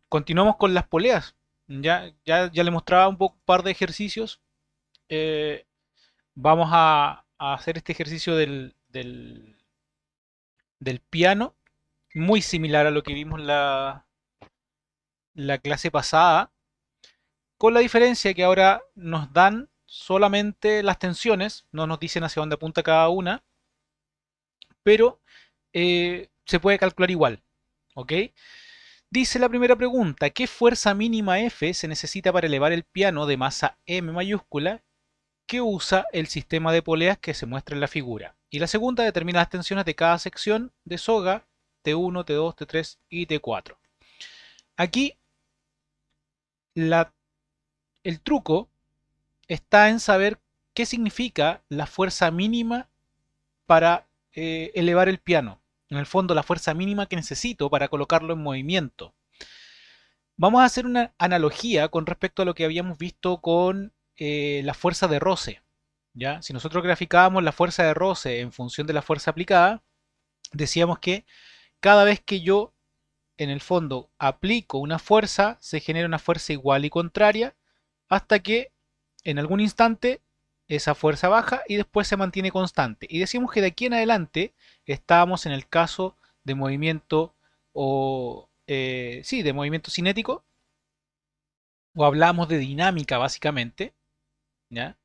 Continuamos con las poleas. Ya le mostraba un par de ejercicios. Eh, Vamos a hacer este ejercicio del piano, muy similar a lo que vimos la clase pasada, con la diferencia que ahora nos dan solamente las tensiones, no nos dicen hacia dónde apunta cada una, pero se puede calcular igual. ¿Ok? Dice la primera pregunta, ¿qué fuerza mínima F se necesita para elevar el piano de masa M mayúscula que usa el sistema de poleas que se muestra en la figura? Y la segunda determina las tensiones de cada sección de soga T1, T2, T3 y T4. Aquí la- el truco está en saber qué significa la fuerza mínima para elevar el piano. En el fondo, la fuerza mínima que necesito para colocarlo en movimiento. Vamos a hacer una analogía con respecto a lo que habíamos visto con la fuerza de roce. ¿Ya? Si nosotros graficábamos la fuerza de roce en función de la fuerza aplicada, decíamos que cada vez que yo en el fondo aplico una fuerza, se genera una fuerza igual y contraria hasta que en algún instante esa fuerza baja y después se mantiene constante. Y decimos que de aquí en adelante estábamos en el caso de movimiento o sí, de movimiento cinético, o hablamos de dinámica básicamente, ¿ya?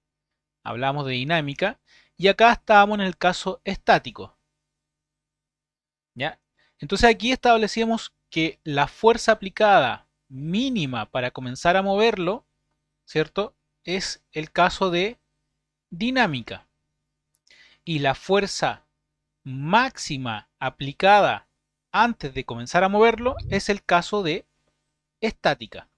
Hablamos de dinámica y acá estábamos en el caso estático, ¿ya? Entonces aquí establecíamos que la fuerza aplicada mínima para comenzar a moverlo, ¿cierto? Es el caso de dinámica. Y la fuerza máxima aplicada antes de comenzar a moverlo es el caso de estática,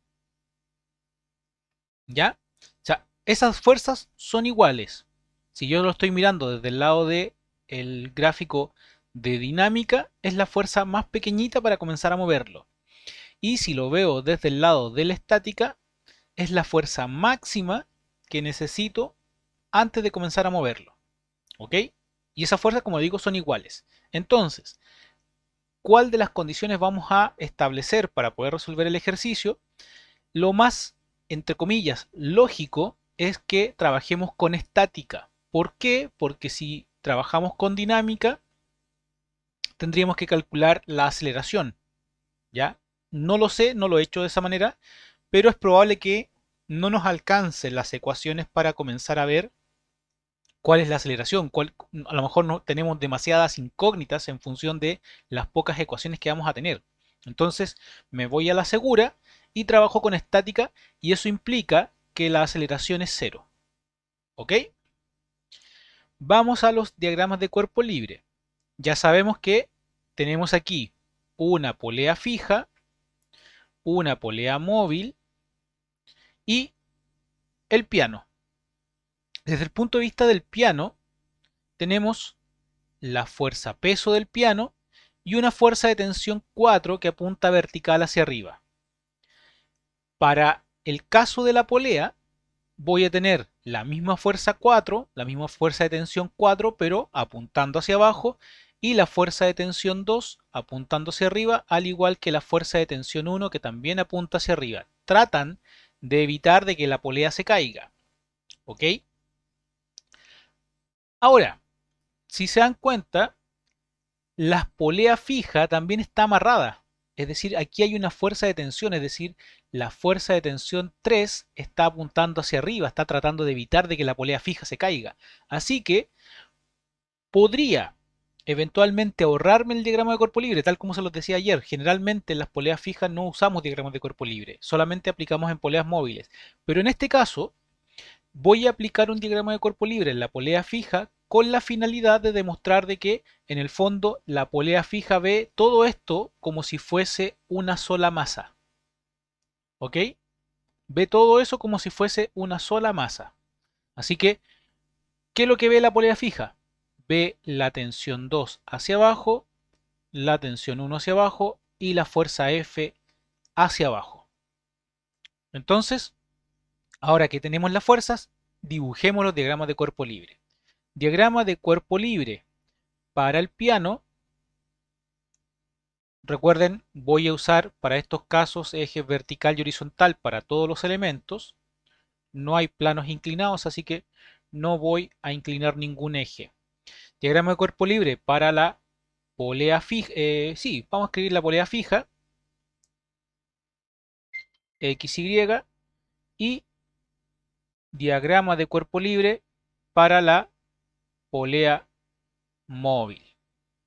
¿ya? O sea, esas fuerzas son iguales. Si yo lo estoy mirando desde el lado de el gráfico de dinámica, es la fuerza más pequeñita para comenzar a moverlo. Y si lo veo desde el lado de la estática, es la fuerza máxima que necesito antes de comenzar a moverlo. ¿Ok? Y esas fuerzas, como digo, son iguales. Entonces, ¿cuál de las condiciones vamos a establecer para poder resolver el ejercicio? Lo más, entre comillas, lógico es que trabajemos con estática. ¿Por qué? Porque si trabajamos con dinámica, tendríamos que calcular la aceleración. ¿Ya? No lo sé, no lo he hecho de esa manera, pero es probable que no nos alcancen las ecuaciones para comenzar a ver cuál es la aceleración. A lo mejor no tenemos demasiadas incógnitas en función de las pocas ecuaciones que vamos a tener. Entonces me voy a la segura y trabajo con estática y eso implica que la aceleración es cero. ¿Ok? Vamos a los diagramas de cuerpo libre. Ya sabemos que tenemos aquí una polea fija, una polea móvil y el piano. Desde el punto de vista del piano, tenemos la fuerza peso del piano y una fuerza de tensión 4 que apunta vertical hacia arriba. Para el caso de la polea, voy a tener la misma fuerza 4, la misma fuerza de tensión 4, pero apuntando hacia abajo, y la fuerza de tensión 2 apuntando hacia arriba, al igual que la fuerza de tensión 1 que también apunta hacia arriba. Tratan de evitar de que la polea se caiga. ¿Ok? Ahora, si se dan cuenta, la polea fija también está amarrada. Es decir, aquí hay una fuerza de tensión, es decir, la fuerza de tensión 3 está apuntando hacia arriba, está tratando de evitar de que la polea fija se caiga. Así que podría eventualmente ahorrarme el diagrama de cuerpo libre, tal como se los decía ayer. Generalmente en las poleas fijas no usamos diagramas de cuerpo libre, solamente aplicamos en poleas móviles. Pero en este caso, voy a aplicar un diagrama de cuerpo libre en la polea fija con la finalidad de demostrar de que en el fondo la polea fija ve todo esto como si fuese una sola masa. ¿Ok? Ve todo eso como si fuese una sola masa. Así que, ¿qué es lo que ve la polea fija? Ve la tensión 2 hacia abajo, la tensión 1 hacia abajo y la fuerza F hacia abajo. Entonces, ahora que tenemos las fuerzas, dibujemos los diagramas de cuerpo libre. Diagrama de cuerpo libre para el piano recuerden, voy a usar para estos casos ejes vertical y horizontal para todos los elementos. No hay planos inclinados, así que no voy a inclinar ningún eje. Diagrama de cuerpo libre para la polea fija. Sí, vamos a escribir la polea fija, XY, y diagrama de cuerpo libre para la polea móvil.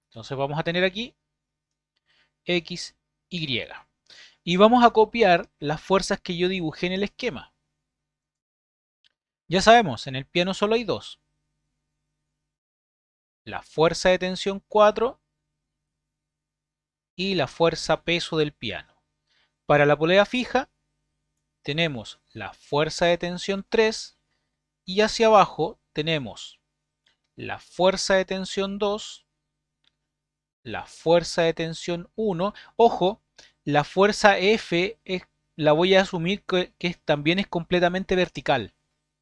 Entonces vamos a tener aquí X, Y. Y vamos a copiar las fuerzas que yo dibujé en el esquema. Ya sabemos, en el piano solo hay dos. La fuerza de tensión 4 y la fuerza peso del piano. Para la polea fija tenemos la fuerza de tensión 3 y hacia abajo tenemos la fuerza de tensión 2, la fuerza de tensión 1. Ojo, la fuerza F la voy a asumir que también es completamente vertical.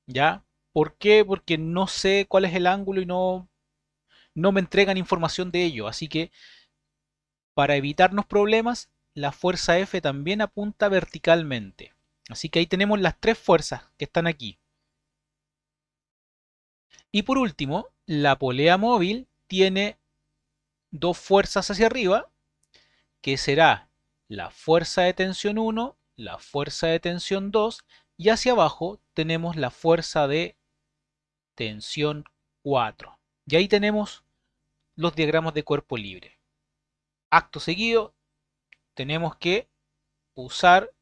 ¿Ya? ¿Por qué? Porque no sé cuál es el ángulo y no me entregan información de ello. Así que para evitarnos problemas, la fuerza F también apunta verticalmente. Así que ahí tenemos las tres fuerzas que están aquí. Y por último, la polea móvil tiene dos fuerzas hacia arriba, que será la fuerza de tensión 1, la fuerza de tensión 2, y hacia abajo tenemos la fuerza de tensión 4. Y ahí tenemos los diagramas de cuerpo libre. Acto seguido, tenemos que usar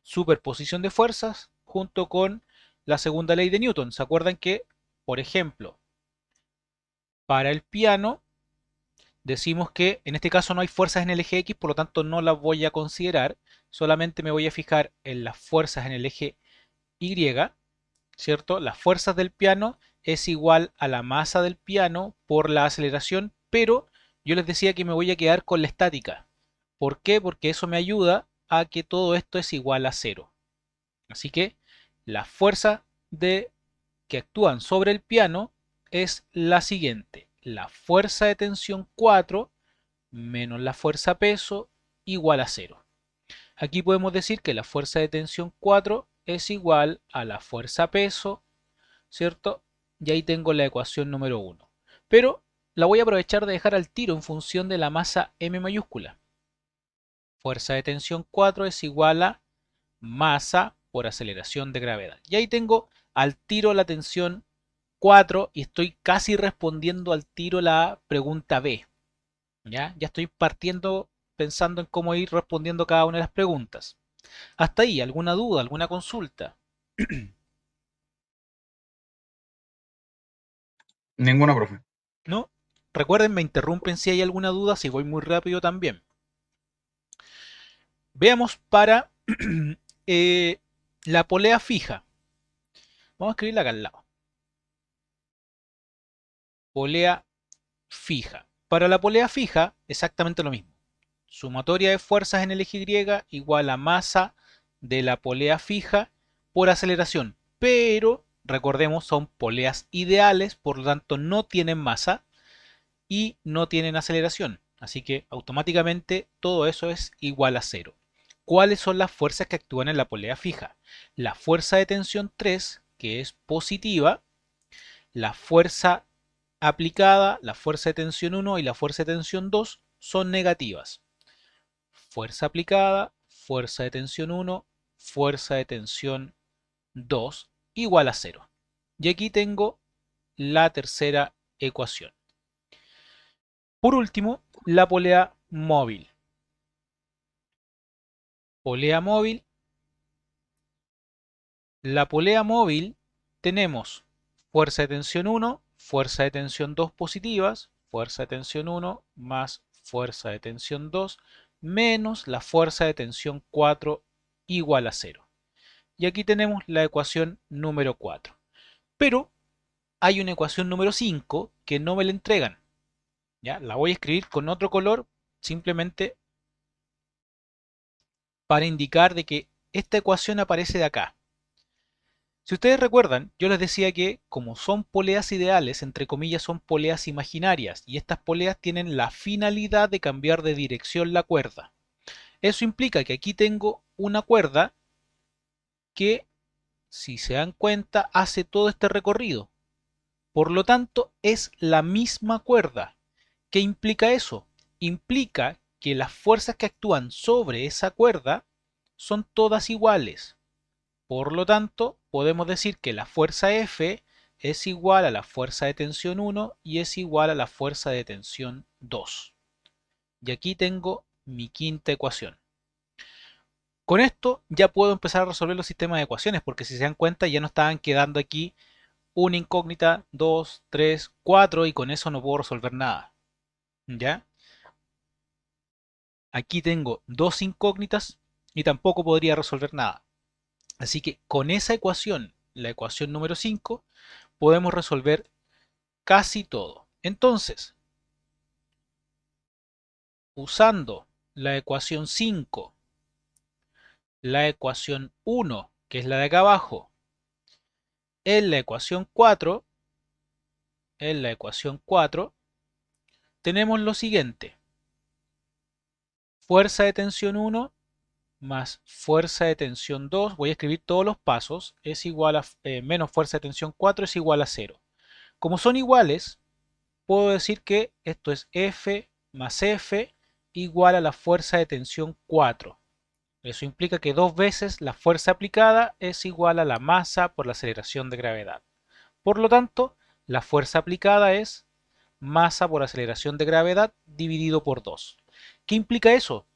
superposición de fuerzas junto con la segunda ley de Newton. ¿Se acuerdan que, por ejemplo, para el piano decimos que en este caso no hay fuerzas en el eje X, por lo tanto no las voy a considerar, solamente me voy a fijar en las fuerzas en el eje Y, ¿cierto? Las fuerzas del piano es igual a la masa del piano por la aceleración, pero yo les decía que me voy a quedar con la estática. ¿Por qué? Porque eso me ayuda a que todo esto es igual a cero. Así que la fuerza que actúan sobre el piano es la siguiente. La fuerza de tensión 4 menos la fuerza peso igual a cero. Aquí podemos decir que la fuerza de tensión 4 es igual a la fuerza peso, ¿cierto? Y ahí tengo la ecuación número 1. Pero la voy a aprovechar de dejar al tiro en función de la masa M mayúscula. Fuerza de tensión 4 es igual a masa por aceleración de gravedad. Y ahí tengo al tiro la tensión 4 y estoy casi respondiendo al tiro la pregunta B. Ya estoy partiendo pensando en cómo ir respondiendo cada una de las preguntas. Hasta ahí, ¿alguna duda, alguna consulta? Ninguna, profe. ¿No? Recuerden, me interrumpen si hay alguna duda, si voy muy rápido también. Veamos para eh, la polea fija. Vamos a escribirla acá al lado. Polea fija. Para la polea fija, exactamente lo mismo. Sumatoria de fuerzas en el eje Y igual a masa de la polea fija por aceleración. Pero, recordemos, son poleas ideales, por lo tanto no tienen masa y no tienen aceleración. Así que automáticamente todo eso es igual a cero. ¿Cuáles son las fuerzas que actúan en la polea fija? La fuerza de tensión 3, que es positiva, la fuerza aplicada, la fuerza de tensión 1 y la fuerza de tensión 2 son negativas. Fuerza aplicada, fuerza de tensión 1, fuerza de tensión 2 igual a cero. Y aquí tengo la tercera ecuación. Por último, la polea móvil. Polea móvil. La polea móvil tenemos fuerza de tensión 1, fuerza de tensión 2 positivas, fuerza de tensión 1 más fuerza de tensión 2 menos la fuerza de tensión 4 igual a cero. Y aquí tenemos la ecuación número 4. Pero hay una ecuación número 5 que no me la entregan. ¿Ya? La voy a escribir con otro color simplemente para indicar de que esta ecuación aparece de acá. Si ustedes recuerdan, yo les decía que como son poleas ideales, entre comillas, son poleas imaginarias, y estas poleas tienen la finalidad de cambiar de dirección la cuerda. Eso implica que aquí tengo una cuerda que, si se dan cuenta, hace todo este recorrido. Por lo tanto, es la misma cuerda. ¿Qué implica eso? Implica que las fuerzas que actúan sobre esa cuerda son todas iguales. Por lo tanto, podemos decir que la fuerza F es igual a la fuerza de tensión 1 y es igual a la fuerza de tensión 2. Y aquí tengo mi quinta ecuación. Con esto ya puedo empezar a resolver los sistemas de ecuaciones, porque si se dan cuenta ya no estaban quedando aquí una incógnita, dos, tres, cuatro, y con eso no puedo resolver nada. ¿Ya? Aquí tengo dos incógnitas y tampoco podría resolver nada. Así que con esa ecuación, la ecuación número 5, podemos resolver casi todo. Entonces, usando la ecuación 5, la ecuación 1, que es la de acá abajo, en la ecuación 4, tenemos lo siguiente. Fuerza de tensión 1 más fuerza de tensión 2, voy a escribir todos los pasos, es igual a menos fuerza de tensión 4 es igual a 0. Como son iguales, puedo decir que esto es F más F igual a la fuerza de tensión 4. Eso implica que dos veces la fuerza aplicada es igual a la masa por la aceleración de gravedad. Por lo tanto, la fuerza aplicada es masa por aceleración de gravedad dividido por 2. ¿Qué implica eso?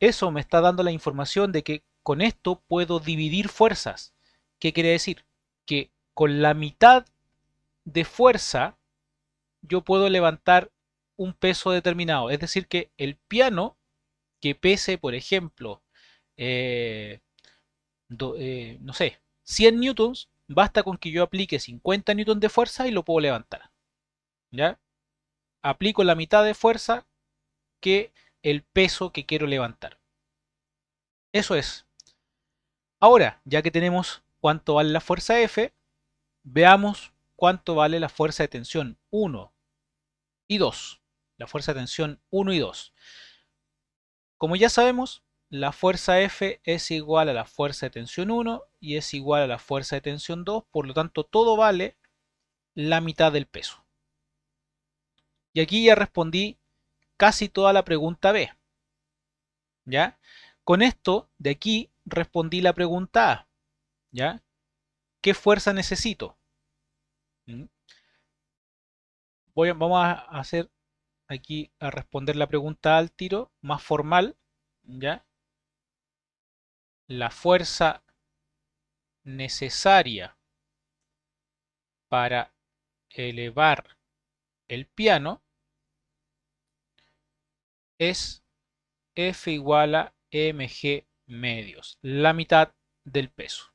Eso me está dando la información de que con esto puedo dividir fuerzas. ¿Qué quiere decir? Que con la mitad de fuerza yo puedo levantar un peso determinado. Es decir, que el piano que pese, por ejemplo, eh, no sé, 100 newtons, basta con que yo aplique 50 newtons de fuerza y lo puedo levantar. ¿Ya? Aplico la mitad de fuerza que el peso que quiero levantar. Eso es. Ahora, ya que tenemos cuánto vale la fuerza F, veamos cuánto vale la fuerza de tensión 1 y 2. La fuerza de tensión 1 y 2. Como ya sabemos, la fuerza F es igual a la fuerza de tensión 1 y es igual a la fuerza de tensión 2, por lo tanto todo vale la mitad del peso. Y aquí ya respondí casi toda la pregunta B. ¿Ya? Con esto de aquí respondí la pregunta A. ¿Ya? ¿Qué fuerza necesito? ¿Mm? Vamos a hacer aquí a responder la pregunta al tiro, más formal. ¿Ya? La fuerza necesaria para elevar el piano es F igual a mg medios, la mitad del peso.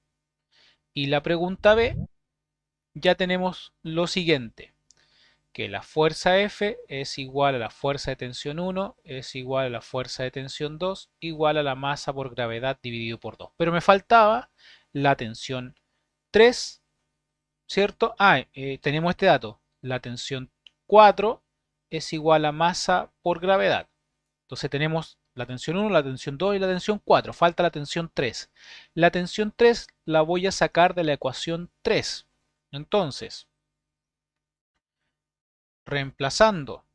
Y la pregunta B, ya tenemos lo siguiente, que la fuerza F es igual a la fuerza de tensión 1, es igual a la fuerza de tensión 2, igual a la masa por gravedad dividido por 2. Pero me faltaba la tensión 3, ¿cierto? Tenemos este dato, la tensión 4 es igual a masa por gravedad. Entonces tenemos la tensión 1, la tensión 2 y la tensión 4. Falta la tensión 3. La tensión 3 la voy a sacar de la ecuación 3. Entonces, reemplazando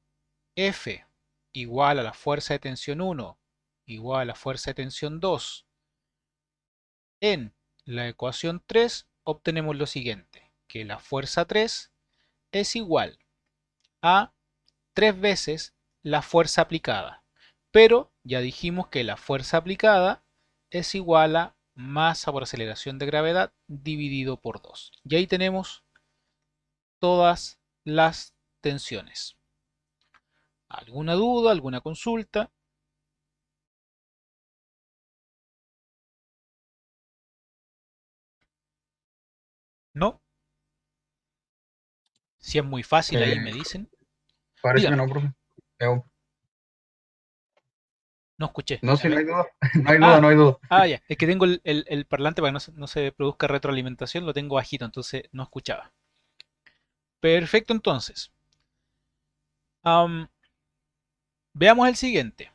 F igual a la fuerza de tensión 1 igual a la fuerza de tensión 2 en la ecuación 3, obtenemos lo siguiente, que la fuerza 3 es igual a 3 veces la fuerza aplicada. Pero ya dijimos que la fuerza aplicada es igual a masa por aceleración de gravedad dividido por 2. Y ahí tenemos todas las tensiones. ¿Alguna duda? ¿Alguna consulta? ¿No? Si es muy fácil ahí Eh, me dicen. Parece que Dígame. no, profe. No escuché. No, A si no ver. hay duda, no hay duda, no Ah, hay duda. ya. Es que tengo el parlante para que no se produzca retroalimentación, lo tengo bajito, entonces no escuchaba. Perfecto, entonces. Am, veamos el siguiente.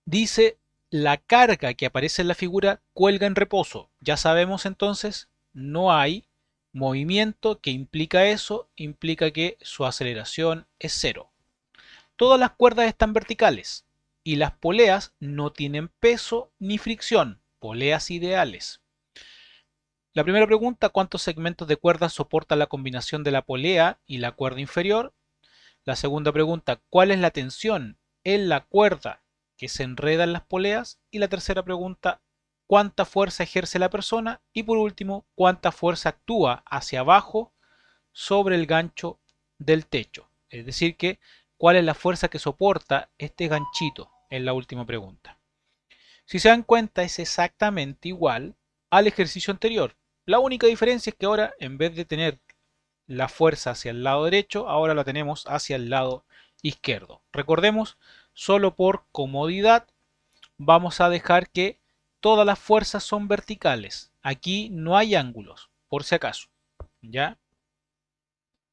Dice, la carga que aparece en la figura cuelga en reposo. Ya sabemos entonces, no hay movimiento que implica eso, implica que su aceleración es cero. Todas las cuerdas están verticales y las poleas no tienen peso ni fricción, poleas ideales. La primera pregunta, ¿cuántos segmentos de cuerda soporta la combinación de la polea y la cuerda inferior? La segunda pregunta, ¿cuál es la tensión en la cuerda que se enreda en las poleas? Y la tercera pregunta, ¿cuánta fuerza ejerce la persona? Y por último, ¿cuánta fuerza actúa hacia abajo sobre el gancho del techo? Es decir, que ¿cuál es la fuerza que soporta este ganchito? Es la última pregunta. Si se dan cuenta, es exactamente igual al ejercicio anterior. La única diferencia es que ahora, en vez de tener la fuerza hacia el lado derecho, ahora la tenemos hacia el lado izquierdo. Recordemos, solo por comodidad vamos a dejar que todas las fuerzas son verticales. Aquí no hay ángulos, por si acaso. ¿Ya?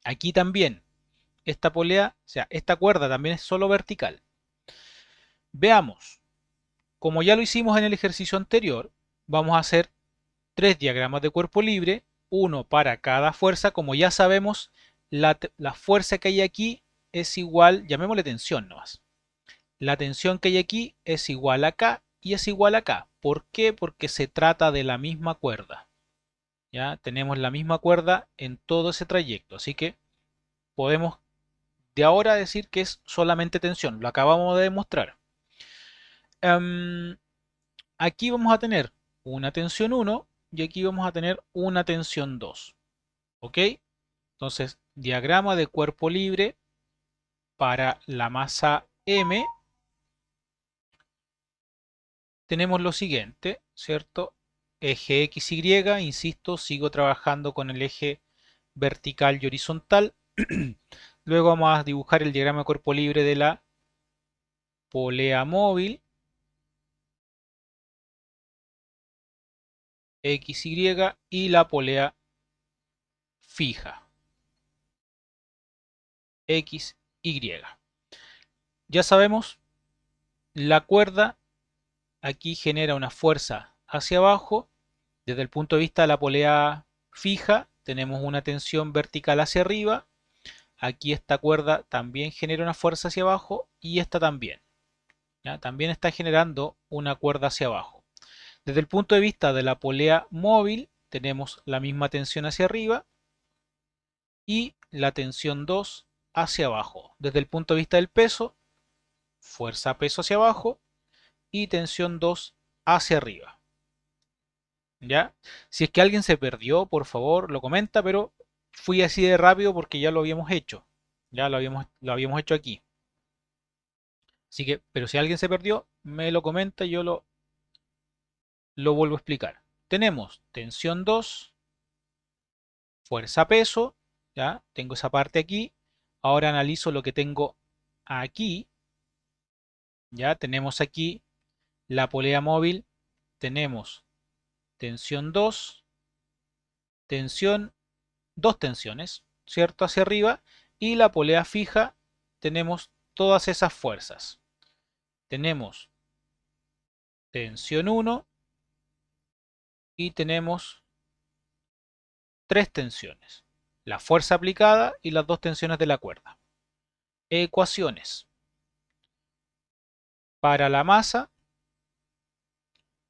Aquí también, esta polea, o sea, esta cuerda también es solo vertical. Veamos, como ya lo hicimos en el ejercicio anterior, vamos a hacer tres diagramas de cuerpo libre, uno para cada fuerza. Como ya sabemos, la fuerza que hay aquí es igual, llamémosle tensión nomás. La tensión que hay aquí es igual a acá y es igual a acá. ¿Por qué? Porque se trata de la misma cuerda. ¿Ya? Tenemos la misma cuerda en todo ese trayecto. Así que podemos de ahora decir que es solamente tensión. Lo acabamos de demostrar. Um, aquí vamos a tener una tensión 1 y aquí vamos a tener una tensión 2. ¿Ok? Entonces, diagrama de cuerpo libre para la masa M, tenemos lo siguiente, ¿cierto? Eje XY, insisto, sigo trabajando con el eje vertical y horizontal. Luego vamos a dibujar el diagrama de cuerpo libre de la polea móvil, XY, y la polea fija, XY. Ya sabemos, la cuerda aquí genera una fuerza hacia abajo. Desde el punto de vista de la polea fija, tenemos una tensión vertical hacia arriba. Aquí esta cuerda también genera una fuerza hacia abajo y esta también. ¿Ya? También está generando una cuerda hacia abajo. Desde el punto de vista de la polea móvil, tenemos la misma tensión hacia arriba y la tensión 2 hacia abajo. Desde el punto de vista del peso, fuerza-peso hacia abajo y tensión 2 hacia arriba. ¿Ya? Si es que alguien se perdió, por favor, lo comenta, pero fui así de rápido porque ya lo habíamos hecho. Ya lo habíamos hecho aquí. Así que, pero si alguien se perdió, me lo comenta y yo lo vuelvo a explicar. Tenemos tensión 2, fuerza-peso, ¿ya? Tengo esa parte aquí. Ahora analizo lo que tengo aquí. Ya tenemos aquí la polea móvil, tenemos tensión 2, tensión, dos tensiones, ¿cierto? Hacia arriba. Y la polea fija, tenemos todas esas fuerzas. Tenemos tensión 1 y tenemos tres tensiones. La fuerza aplicada y las dos tensiones de la cuerda. Ecuaciones. Para la masa,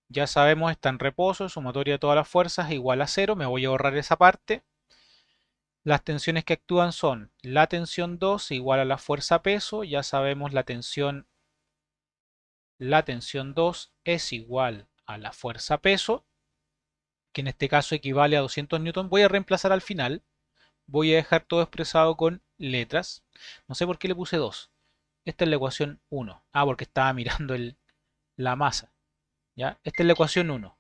ya sabemos, está en reposo, sumatoria de todas las fuerzas es igual a cero. Me voy a ahorrar esa parte. Las tensiones que actúan son la tensión 2 igual a la fuerza peso. Ya sabemos la tensión 2 es igual a la fuerza peso, que en este caso equivale a 200 newton. Voy a reemplazar al final. Voy a dejar todo expresado con letras. No sé por qué le puse 2. Esta es la ecuación 1. Ah, porque estaba mirando la masa. ¿Ya? Esta es la ecuación 1.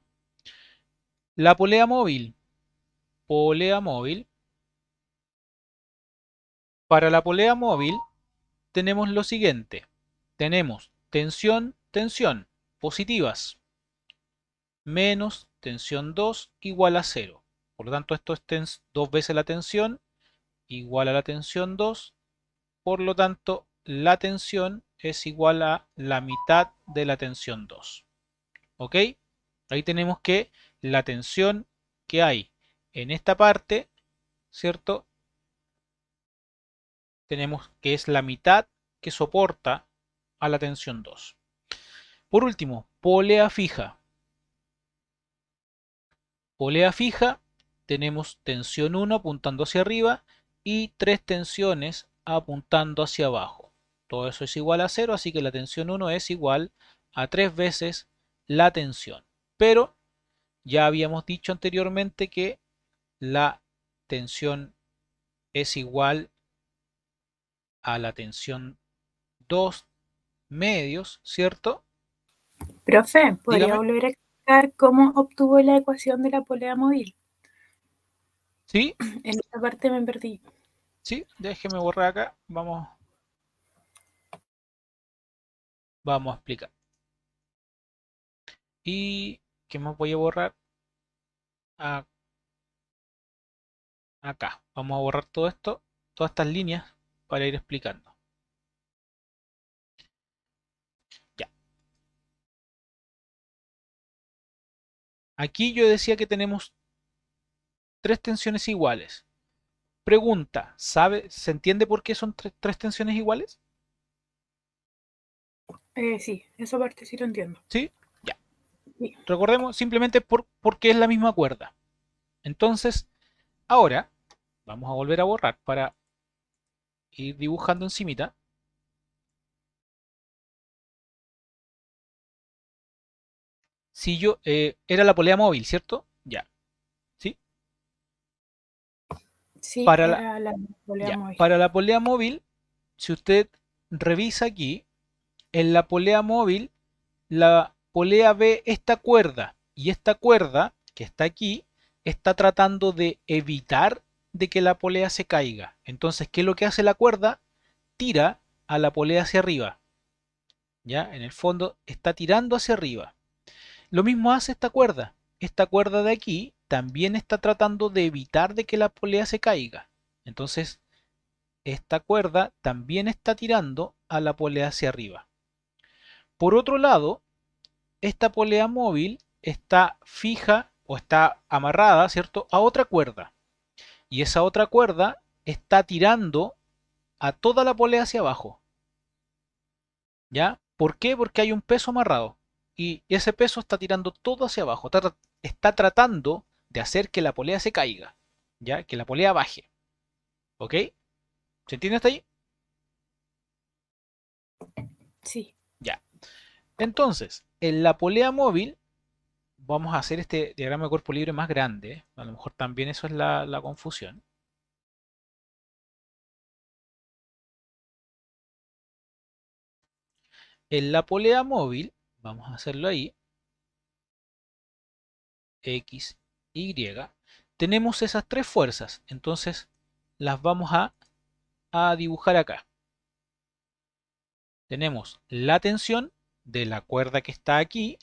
La polea móvil, para la polea móvil tenemos lo siguiente. Tenemos tensión, tensión, positivas, menos tensión 2 igual a 0. Por lo tanto, esto es 2 veces la tensión igual a la tensión 2. Por lo tanto, la tensión es igual a la mitad de la tensión 2. ¿Ok? Ahí tenemos que la tensión que hay en esta parte, ¿cierto? Tenemos que es la mitad que soporta a la tensión 2. Por último, polea fija. Polea fija, tenemos tensión 1 apuntando hacia arriba y 3 tensiones apuntando hacia abajo. Todo eso es igual a 0, así que la tensión 1 es igual a 3 veces la tensión. Pero ya habíamos dicho anteriormente que la tensión es igual a la tensión 2 medios, ¿cierto? Profe, ¿podría Dígame. volver a explicar cómo obtuvo la ecuación de la polea móvil? ¿Sí? En esta parte me perdí. ¿Sí? Déjeme borrar acá. Vamos a explicar. ¿Y qué más voy a borrar? A- Acá. Vamos a borrar todo esto, todas estas líneas para ir explicando. Ya. Aquí yo decía que tenemos tres tensiones iguales. Pregunta, ¿se entiende por qué son tres tensiones iguales? Sí, esa parte sí lo entiendo. ¿Sí? Ya. Sí. Recordemos simplemente porque es la misma cuerda. Entonces, ahora vamos a volver a borrar para ir dibujando encimita. Si yo, era la polea móvil, ¿cierto? Ya. ¿Sí? Sí, Para la, era la polea ya. móvil. Para la polea móvil, si usted revisa aquí, en la polea móvil, la polea ve esta cuerda y esta cuerda que está aquí está tratando de evitar de que la polea se caiga. Entonces, ¿qué es lo que hace la cuerda? Tira a la polea hacia arriba. ¿Ya? En el fondo está tirando hacia arriba. Lo mismo hace esta cuerda. Esta cuerda de aquí también está tratando de evitar de que la polea se caiga. Entonces, esta cuerda también está tirando a la polea hacia arriba. Por otro lado, esta polea móvil está fija o está amarrada, ¿cierto?, a otra cuerda. Y esa otra cuerda está tirando a toda la polea hacia abajo. ¿Ya? ¿Por qué? Porque hay un peso amarrado. Y ese peso está tirando todo hacia abajo. Está tratando de hacer que la polea se caiga. ¿Ya? Que la polea baje. ¿Ok? ¿Se entiende hasta ahí? Sí. Ya. Entonces, en la polea móvil vamos a hacer este diagrama de cuerpo libre más grande. A lo mejor también eso es la confusión. En la polea móvil, vamos a hacerlo ahí, X, Y, tenemos esas tres fuerzas. Entonces las vamos a dibujar acá. Tenemos la tensión de la cuerda que está aquí.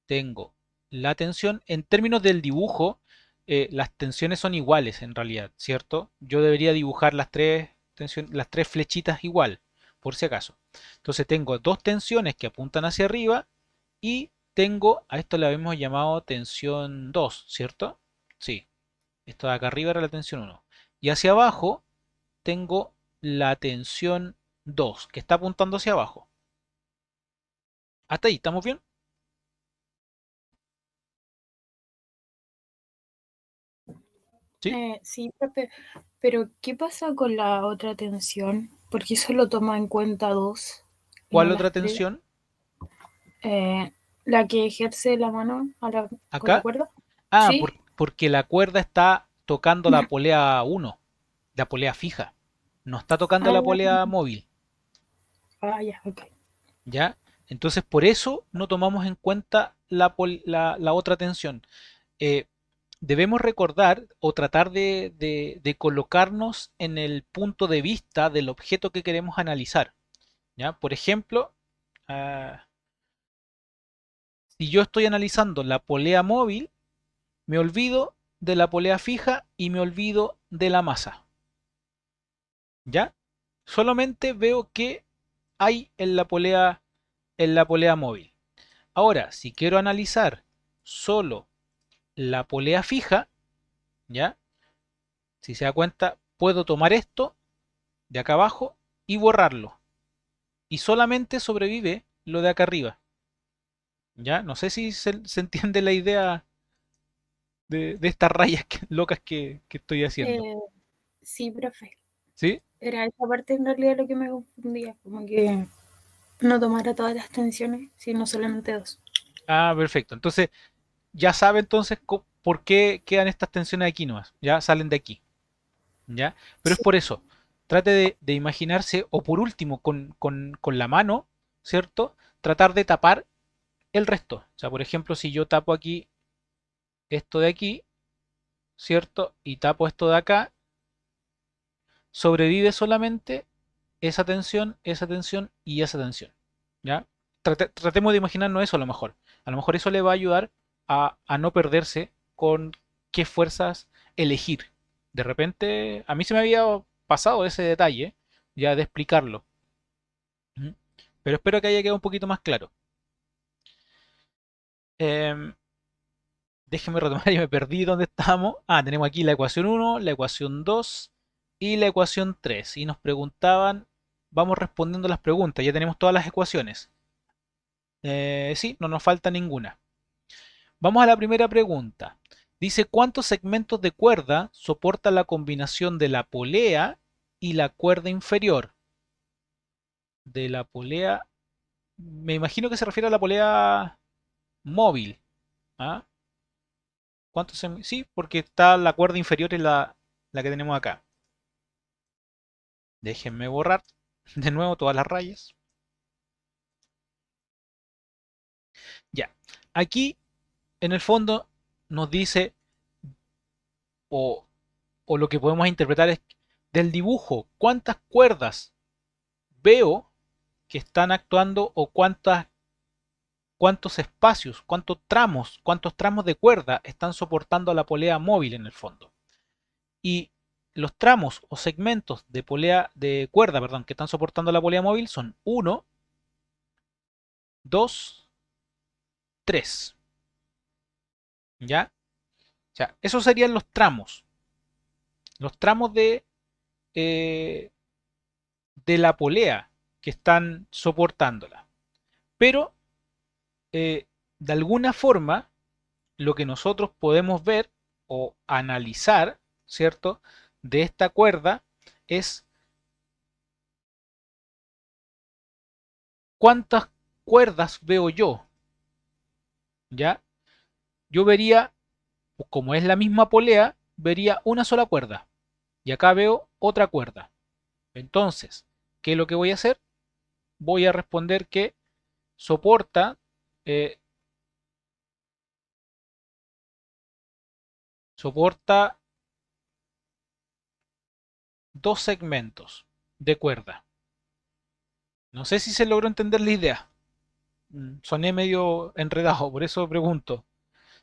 Tengo la tensión. En términos del dibujo, las tensiones son iguales en realidad, ¿cierto? Yo debería dibujar las tres flechitas igual, por si acaso. Entonces tengo dos tensiones que apuntan hacia arriba y tengo, a esto le habíamos llamado tensión 2, ¿cierto? Sí, esto de acá arriba era la tensión 1. Y hacia abajo tengo la tensión 2, que está apuntando hacia abajo. Hasta ahí, ¿estamos bien? ¿Sí? Sí, profe, pero ¿qué pasa con la otra tensión? Porque solo toma en cuenta dos y no ¿Cuál las otra tres. tensión? Eh, la que ejerce la mano con la ¿Acá? cuerda. Ah, Sí. porque la cuerda está tocando la polea 1, la polea fija. No está tocando Ah, la polea móvil, ya, ok. ¿ya? Entonces, por eso no tomamos en cuenta la otra tensión. Eh, debemos recordar o tratar de colocarnos en el punto de vista del objeto que queremos analizar, ¿ya? Por ejemplo, Si yo estoy analizando la polea móvil, me olvido de la polea fija y me olvido de la masa. ¿Ya? Solamente veo qué hay en la polea móvil. Ahora, si quiero analizar solo la polea fija, ¿ya? Si se da cuenta, puedo tomar esto de acá abajo y borrarlo. Y solamente sobrevive lo de acá arriba. ¿Ya? No sé si se entiende la idea de estas rayas locas que estoy haciendo. Eh, sí, profe. ¿Sí? Era esa parte en realidad lo que me confundía, como que no tomara todas las tensiones, sino solamente dos. Ah, perfecto. Entonces, ya sabe entonces por qué quedan estas tensiones aquí nomás. Ya salen de aquí. ¿Ya? Pero es Sí, por eso. Trate de imaginarse, o por último, con la mano, ¿cierto? Tratar de tapar el resto. O sea, por ejemplo, si yo tapo aquí esto de aquí, ¿cierto? Y tapo esto de acá, sobrevive solamente esa tensión y esa tensión. ¿Ya? Tratemos de imaginarnos eso a lo mejor. A lo mejor eso le va a ayudar a no perderse con qué fuerzas elegir. De repente, a mí se me había pasado ese detalle, ya de explicarlo. ¿Mm? Pero espero que haya quedado un poquito más claro. Em, Déjenme retomar, ya me perdí dónde estábamos. Ah, tenemos aquí la ecuación uno, la ecuación 2 y la ecuación 3. Y nos preguntaban, vamos respondiendo las preguntas, ya tenemos todas las ecuaciones. Sí, no nos falta ninguna. Vamos a la primera pregunta. Dice, ¿cuántos segmentos de cuerda soporta la combinación de la polea y la cuerda inferior? De la polea, me imagino que se refiere a la polea móvil. ¿Ah? Sí, porque está la cuerda inferior y la que tenemos acá. Déjenme borrar de nuevo todas las rayas. Ya. Aquí, en el fondo, nos dice, o, o lo que podemos interpretar es del dibujo, cuántas cuerdas veo que están actuando o cuántos espacios, cuántos tramos de cuerda están soportando a la polea móvil en el fondo. Y los tramos o segmentos de cuerda, perdón, que están soportando la polea móvil son uno, 2, 3. ¿Ya? O sea, esos serían los tramos eh, de la polea que están soportándola. Pero, de alguna forma, lo que nosotros podemos ver o analizar, ¿cierto? De esta cuerda es cuántas cuerdas veo yo, ¿ya? Yo vería, como es la misma polea, vería una sola cuerda. Y acá veo otra cuerda. Entonces, ¿qué es lo que voy a hacer? Voy a responder que soporta, eh, soporta dos segmentos de cuerda. No sé si se logró entender la idea. Soné medio enredado, por eso pregunto.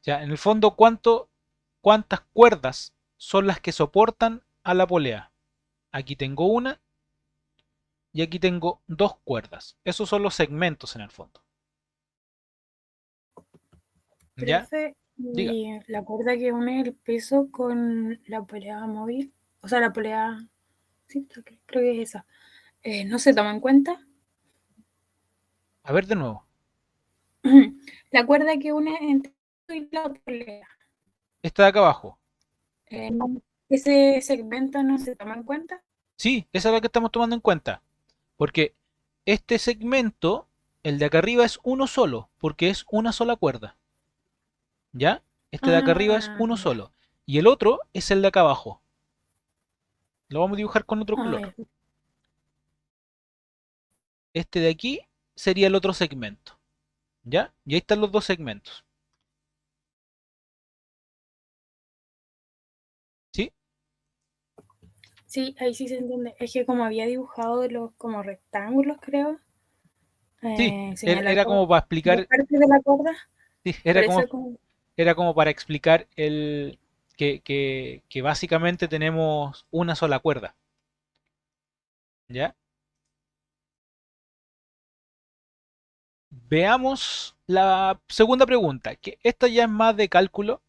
Ya, en el fondo, ¿cuántas cuerdas son las que soportan a la polea? Aquí tengo una y aquí tengo dos cuerdas. Esos son los segmentos en el fondo. ¿Ya? profe, Diga. y la cuerda que une el peso con la polea móvil, o sea, la polea, sí, creo que es esa, ¿no se toma en cuenta? A ver de nuevo. La cuerda que une entre y la polea, Esta de acá abajo. ese segmento no se toma en cuenta. Sí, esa es la que estamos tomando en cuenta. Porque este segmento, el de acá arriba, es uno solo, porque es una sola cuerda. ¿Ya? Este de acá arriba es Ah, uno ya. solo. Y el otro es el de acá abajo. Lo vamos a dibujar con otro Ah, color. ya. Este de aquí sería el otro segmento. ¿Ya? Y ahí están los dos segmentos. ¿Sí? Sí, ahí sí se entiende. Es que como había dibujado los como rectángulos, creo, Sí, señalando era como para dos explicar, partes de la cuerda, sí, parece como, era como para explicar que básicamente tenemos una sola cuerda, ¿ya? Veamos la segunda pregunta, que esta ya es más de cálculo.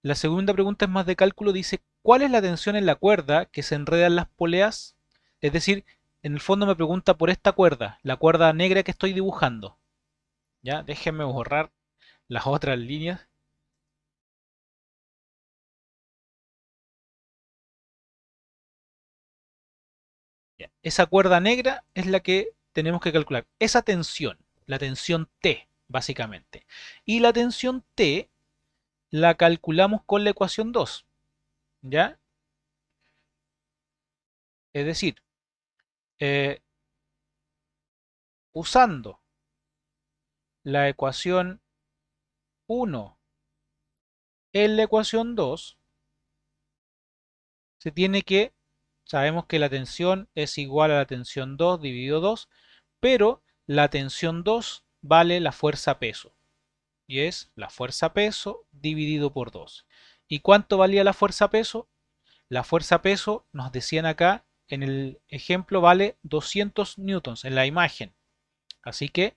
La segunda pregunta es más de cálculo, dice, ¿cuál es la tensión en la cuerda que se enreda en las poleas? Es decir, en el fondo me pregunta por esta cuerda, la cuerda negra que estoy dibujando. ¿Ya? Déjenme borrar las otras líneas. Ya. Esa cuerda negra es la que tenemos que calcular. Esa tensión, la tensión T, básicamente. Y la tensión T la calculamos con la ecuación 2. ¿Ya? Es decir, eh, usando la ecuación 1 en la ecuación 2, se tiene que, sabemos que la tensión es igual a la tensión 2 dividido 2, pero la tensión 2 vale la fuerza peso. Y es la fuerza peso dividido por 2. ¿Y cuánto valía la fuerza peso? La fuerza peso, nos decían acá, en el ejemplo vale 200 newtons en la imagen. Así que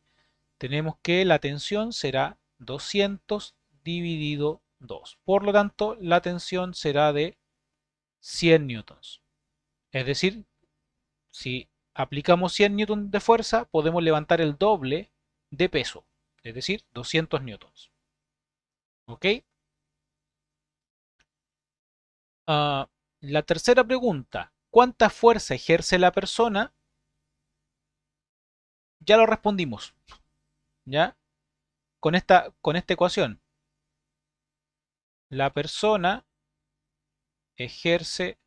tenemos que la tensión será 200 dividido 2. Por lo tanto, la tensión será de 100 newtons. Es decir, si aplicamos 100 newtons de fuerza, podemos levantar el doble de peso, es decir, 200 newtons. ¿Ok? Ah, la tercera pregunta, ¿cuánta fuerza ejerce la persona? Ya lo respondimos, ¿ya? Con esta ecuación. La persona ejerce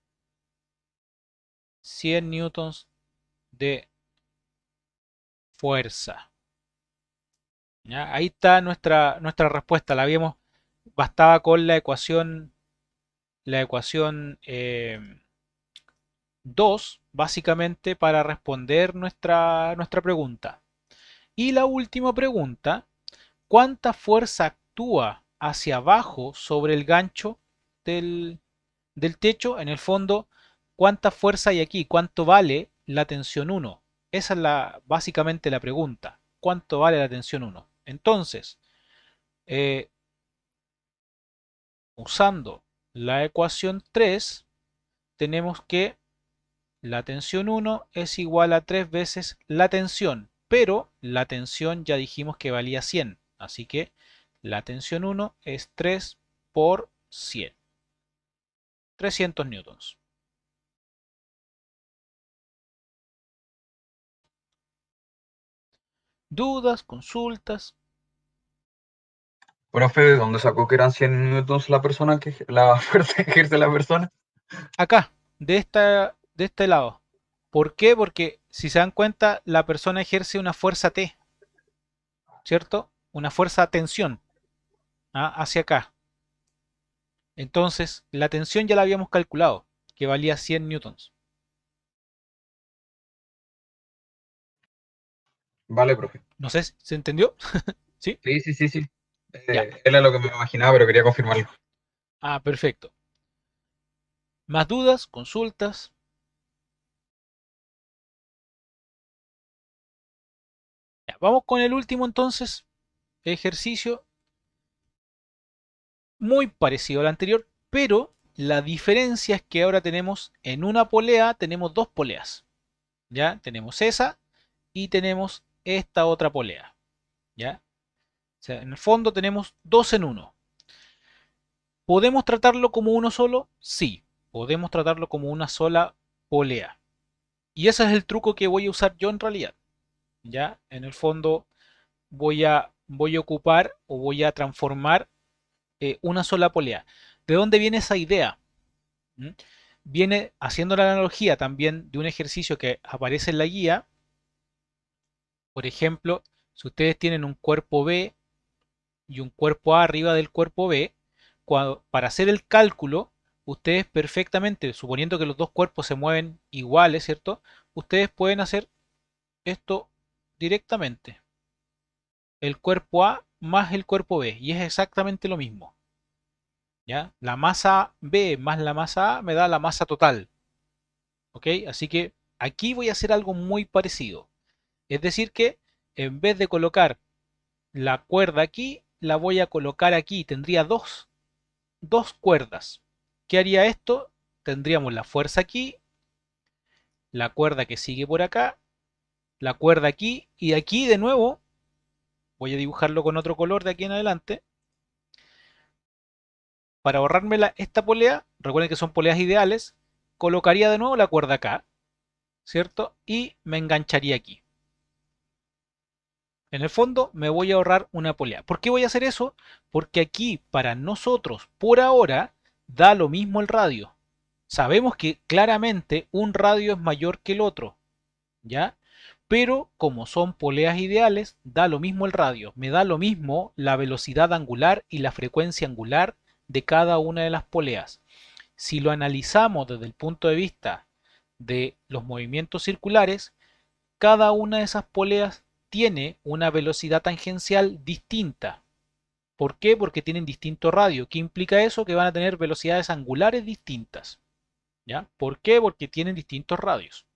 100 newtons de fuerza. ¿Ya? Ahí está nuestra respuesta. Bastaba con la ecuación 2, básicamente, para responder nuestra pregunta. Y la última pregunta, ¿cuánta fuerza actúa hacia abajo sobre el gancho del, del techo? En el fondo, ¿cuánta fuerza hay aquí? ¿Cuánto vale la tensión 1? Esa es básicamente la pregunta. ¿Cuánto vale la tensión 1? Entonces, eh, usando la ecuación 3, tenemos que la tensión 1 es igual a 3 veces la tensión, pero la tensión ya dijimos que valía 100, así que la tensión 1 es 3 por 100, 300 newtons. ¿Dudas? ¿Consultas? Profe, ¿de dónde sacó que eran 100 newtons la fuerza que ejerce la persona? Acá, de este lado. ¿Por qué? Porque si se dan cuenta, la persona ejerce una fuerza T, ¿cierto? Una fuerza tensión, ¿ah? Hacia acá. Entonces, la tensión ya la habíamos calculado, que valía 100 newtons. Vale, profe. No sé si se entendió. ¿Sí? Sí, sí, sí, sí. Ya. Era lo que me imaginaba, pero quería confirmarlo. Ah, perfecto. ¿Más dudas? ¿Consultas? Ya, vamos con el último entonces. Ejercicio muy parecido al anterior, pero la diferencia es que ahora tenemos en una polea, tenemos dos poleas. ¿Ya? Tenemos esa y tenemos esta otra polea. ¿Ya? O sea, en el fondo tenemos dos en uno. ¿Podemos tratarlo como uno solo? Sí, podemos tratarlo como una sola polea. Y ese es el truco que voy a usar yo en realidad. ¿Ya? En el fondo voy a ocupar o voy a transformar una sola polea. ¿De dónde viene esa idea? ¿Mm? Viene haciendo la analogía también de un ejercicio que aparece en la guía. Por ejemplo, si ustedes tienen un cuerpo B y un cuerpo A arriba del cuerpo B, para hacer el cálculo, ustedes perfectamente, suponiendo que los dos cuerpos se mueven iguales, ¿cierto? Ustedes pueden hacer esto directamente el cuerpo A más el cuerpo B, y es exactamente lo mismo. ¿Ya? La masa B más la masa A me da la masa total. ¿Ok? Así que aquí voy a hacer algo muy parecido. Es decir que en vez de colocar la cuerda aquí, la voy a colocar aquí. Tendría dos cuerdas. ¿Qué haría esto? Tendríamos la fuerza aquí, la cuerda que sigue por acá, la cuerda aquí, y aquí de nuevo, voy a dibujarlo con otro color de aquí en adelante. Para ahorrarme esta polea, recuerden que son poleas ideales, colocaría de nuevo la cuerda acá, ¿cierto? Y me engancharía aquí. En el fondo me voy a ahorrar una polea. ¿Por qué voy a hacer eso? Porque aquí para nosotros, por ahora, da lo mismo el radio. Sabemos que claramente un radio es mayor que el otro, ¿ya? Pero como son poleas ideales, da lo mismo el radio. Me da lo mismo la velocidad angular y la frecuencia angular de cada una de las poleas. Si lo analizamos desde el punto de vista de los movimientos circulares, cada una de esas poleas tiene una velocidad tangencial distinta. ¿Por qué? Porque tienen distinto radio. ¿Qué implica eso? Que van a tener velocidades angulares distintas. ¿Ya? ¿Por qué? Porque tienen distintos radios.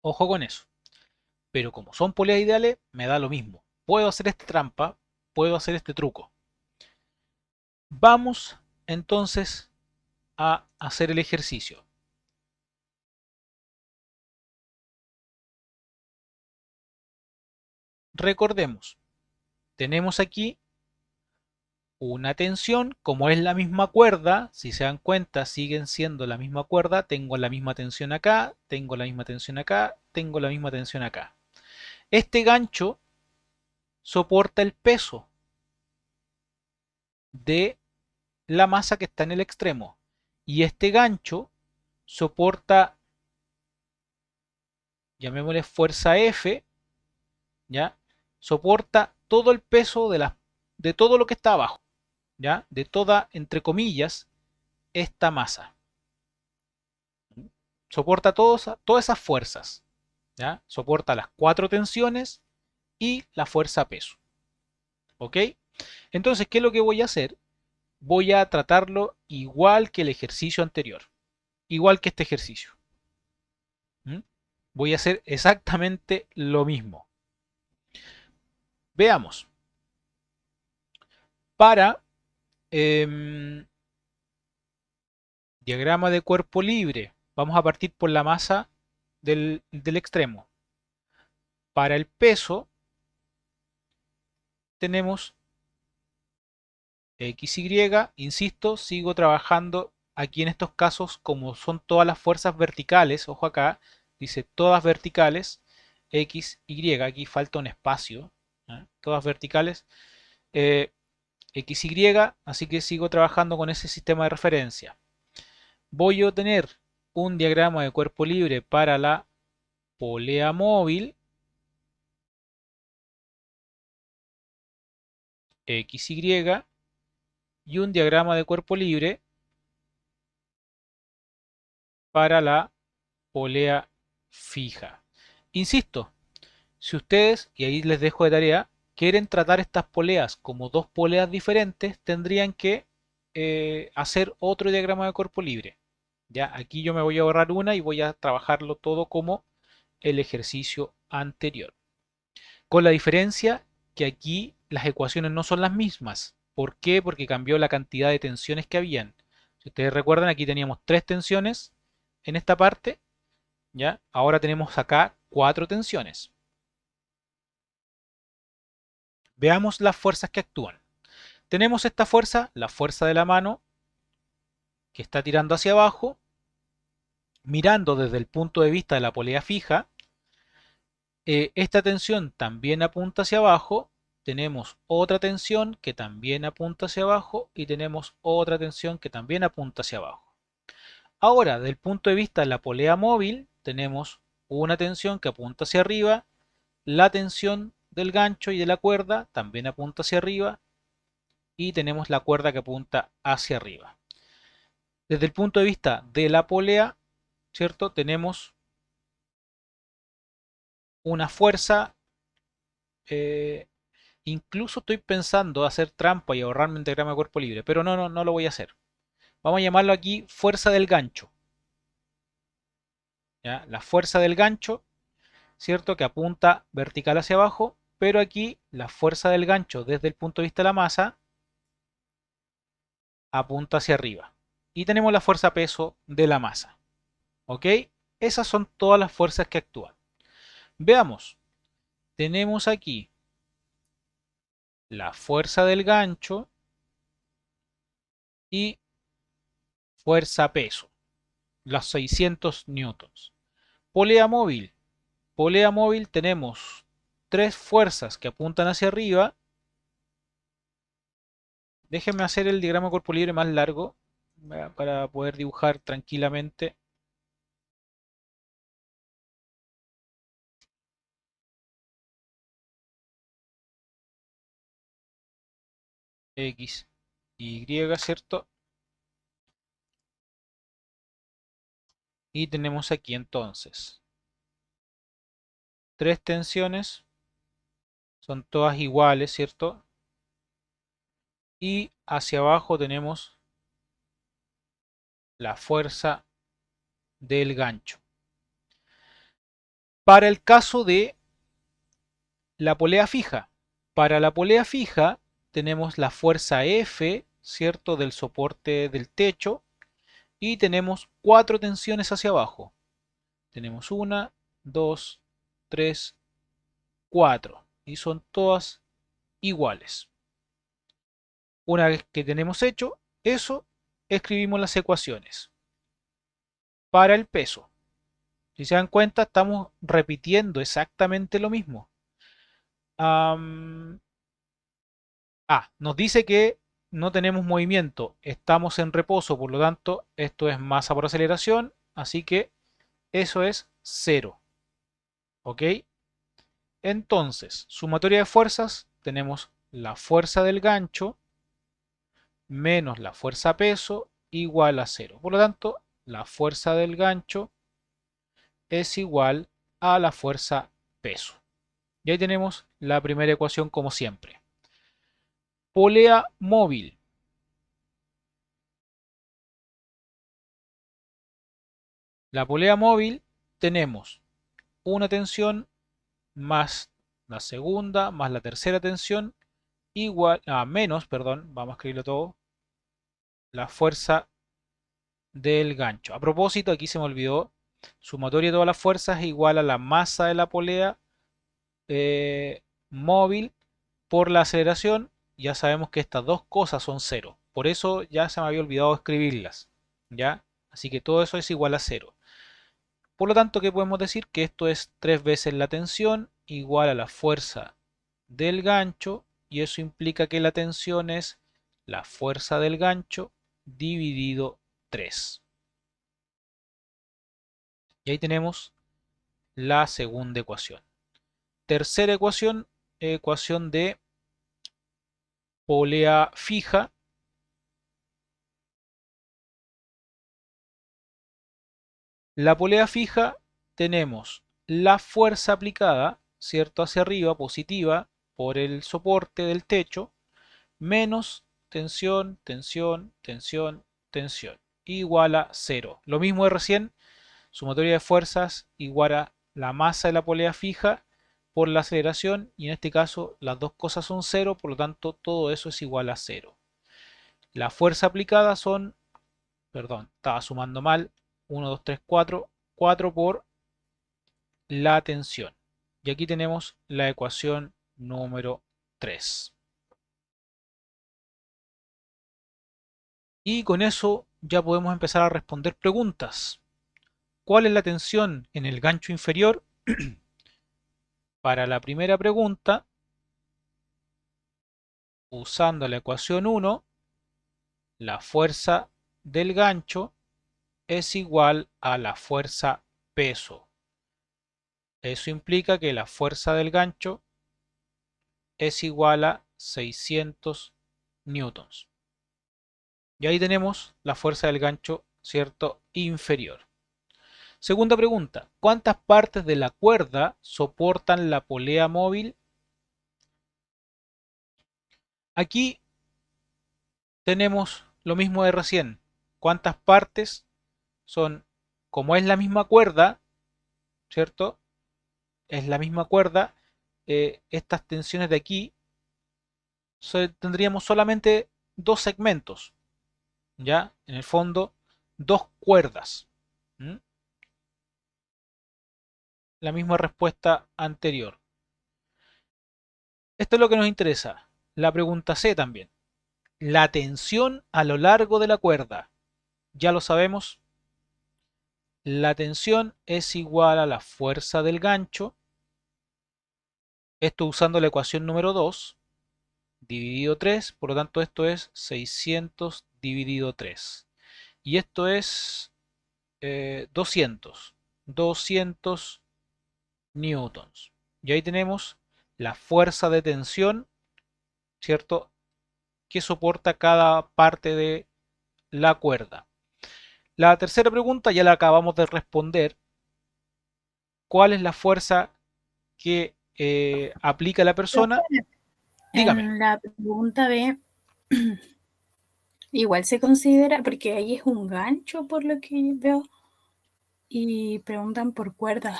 Ojo con eso. Pero como son poleas ideales, me da lo mismo. Puedo hacer esta trampa, puedo hacer este truco. Vamos entonces a hacer el ejercicio. Recordemos, tenemos aquí una tensión, como es la misma cuerda, si se dan cuenta siguen siendo la misma cuerda, tengo la misma tensión acá, tengo la misma tensión acá, tengo la misma tensión acá. Este gancho soporta el peso de la masa que está en el extremo y este gancho soporta, llamémosle fuerza F, ¿ya? Soporta todo el peso de todo lo que está abajo, ¿ya? De toda, entre comillas, esta masa. Soporta todas esas fuerzas, ¿ya? Soporta las 4 tensiones y la fuerza peso. ¿Ok? Entonces, ¿qué es lo que voy a hacer? Voy a tratarlo igual que el ejercicio anterior. Igual que este ejercicio. ¿Mm? Voy a hacer exactamente lo mismo. Veamos. Para diagrama de cuerpo libre, vamos a partir por la masa del extremo. Para el peso, tenemos XY, insisto, sigo trabajando aquí en estos casos como son todas las fuerzas verticales, ojo acá, dice todas verticales, XY, aquí falta un espacio, ¿eh? Todas verticales, XY, así que sigo trabajando con ese sistema de referencia. Voy a obtener un diagrama de cuerpo libre para la polea móvil, XY, y un diagrama de cuerpo libre para la polea fija. Insisto, si ustedes, y ahí les dejo de tarea, quieren tratar estas poleas como dos poleas diferentes, tendrían que hacer otro diagrama de cuerpo libre. Ya, aquí yo me voy a ahorrar una y voy a trabajarlo todo como el ejercicio anterior. Con la diferencia que aquí las ecuaciones no son las mismas. ¿Por qué? Porque cambió la cantidad de tensiones que habían. Si ustedes recuerdan, aquí teníamos 3 tensiones en esta parte, ¿ya? Ahora tenemos acá 4 tensiones. Veamos las fuerzas que actúan. Tenemos esta fuerza, la fuerza de la mano, que está tirando hacia abajo, mirando desde el punto de vista de la polea fija. Esta tensión también apunta hacia abajo. Tenemos otra tensión que también apunta hacia abajo y tenemos otra tensión que también apunta hacia abajo. Ahora, desde el punto de vista de la polea móvil, tenemos una tensión que apunta hacia arriba, la tensión del gancho y de la cuerda también apunta hacia arriba y tenemos la cuerda que apunta hacia arriba. Desde el punto de vista de la polea, ¿cierto? Tenemos una fuerza Incluso estoy pensando hacer trampa y ahorrarme un diagrama de cuerpo libre, pero no lo voy a hacer. Vamos a llamarlo aquí fuerza del gancho. ¿Ya? La fuerza del gancho, ¿cierto? Que apunta vertical hacia abajo, pero aquí la fuerza del gancho desde el punto de vista de la masa apunta hacia arriba. Y tenemos la fuerza peso de la masa. ¿Ok? Esas son todas las fuerzas que actúan. Veamos. Tenemos aquí la fuerza del gancho y fuerza peso, los 600 newtons. Polea móvil. Polea móvil tenemos tres fuerzas que apuntan hacia arriba. Déjenme hacer el diagrama cuerpo libre más largo para poder dibujar tranquilamente. X, Y, ¿cierto? Y tenemos aquí entonces tres tensiones, son todas iguales, ¿cierto? Y hacia abajo tenemos la fuerza del gancho. Para el caso de la polea fija, para la polea fija tenemos la fuerza F, ¿cierto? Del soporte del techo y tenemos cuatro tensiones hacia abajo. Tenemos una, dos, tres, cuatro y son todas iguales. Una vez que tenemos hecho eso, escribimos las ecuaciones. Para el peso, si se dan cuenta, estamos repitiendo exactamente lo mismo. Nos dice que no tenemos movimiento, estamos en reposo, por lo tanto, esto es masa por aceleración, así que eso es cero. ¿Ok? Entonces, sumatoria de fuerzas, tenemos la fuerza del gancho menos la fuerza peso igual a cero. Por lo tanto, la fuerza del gancho es igual a la fuerza peso. Y ahí tenemos la primera ecuación como siempre. Polea móvil. La polea móvil tenemos una tensión más la segunda más la tercera tensión igual a menos, perdón, vamos a escribirlo todo, la fuerza del gancho. A propósito, aquí se me olvidó, sumatoria de todas las fuerzas es igual a la masa de la polea móvil por la aceleración. Ya sabemos que estas dos cosas son cero. Por eso ya se me había olvidado escribirlas. ¿Ya? Así que todo eso es igual a cero. Por lo tanto, ¿qué podemos decir? Que esto es 3 veces la tensión igual a la fuerza del gancho. Y eso implica que la tensión es la fuerza del gancho dividido 3. Y ahí tenemos la segunda ecuación. Tercera ecuación, ecuación de polea fija. La polea fija tenemos la fuerza aplicada, ¿cierto? Hacia arriba, positiva, por el soporte del techo, menos tensión, tensión, tensión, tensión, igual a cero. Lo mismo de recién, sumatoria de fuerzas igual a la masa de la polea fija por la aceleración y en este caso las dos cosas son cero, por lo tanto todo eso es igual a cero. La fuerza aplicada son, perdón, estaba sumando mal, 1, 2, 3, 4, 4 por la tensión. Y aquí tenemos la ecuación número 3. Y con eso ya podemos empezar a responder preguntas. ¿Cuál es la tensión en el gancho inferior? Para la primera pregunta, usando la ecuación 1, la fuerza del gancho es igual a la fuerza peso. Eso implica que la fuerza del gancho es igual a 600 newtons. Y ahí tenemos la fuerza del gancho, ¿cierto? Inferior. Segunda pregunta, ¿cuántas partes de la cuerda soportan la polea móvil? Aquí tenemos lo mismo de recién. ¿Cuántas partes son? Como es la misma cuerda, ¿cierto? Es la misma cuerda. Estas tensiones de aquí tendríamos solamente dos segmentos, ¿ya? En el fondo, dos cuerdas. ¿Mm? La misma respuesta anterior. Esto es lo que nos interesa. La pregunta C también. La tensión a lo largo de la cuerda. Ya lo sabemos. La tensión es igual a la fuerza del gancho. Esto usando la ecuación número 2 dividido 3. Por lo tanto, esto es 600 dividido 3. Y esto es 200. 200 newtons. Y ahí tenemos la fuerza de tensión, ¿cierto? Que soporta cada parte de la cuerda. La tercera pregunta ya la acabamos de responder. ¿Cuál es la fuerza que aplica la persona? Dígame. En la pregunta B, igual se considera, porque ahí es un gancho por lo que veo, y preguntan por cuerdas.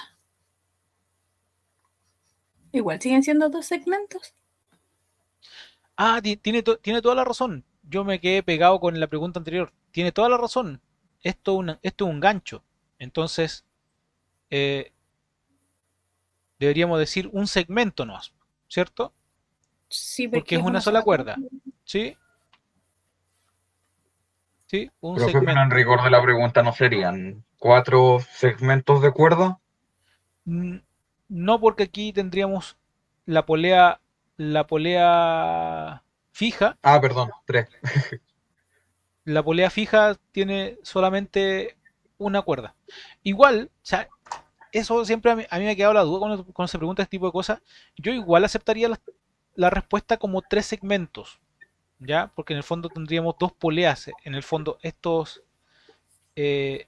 Igual siguen siendo dos segmentos. Ah, tiene toda la razón. Yo me quedé pegado con la pregunta anterior. Tiene toda la razón. Esto es un gancho. Entonces, eh, deberíamos decir un segmento más, ¿cierto? Sí, Porque porque es es una una sola sola cuerda. cuerda. ¿Sí? ¿Sí? Un Profe, pero en segmento. rigor de la pregunta no serían 4 segmentos de cuerda. Mm, No, porque aquí tendríamos la polea, la polea fija. Ah, perdón, 3. La polea fija tiene solamente una cuerda. Igual, o sea, eso siempre a mí me ha quedado la duda cuando se pregunta este tipo de cosas. Yo igual aceptaría la respuesta como tres segmentos, ¿ya? Porque en el fondo tendríamos dos poleas. En el fondo, eh,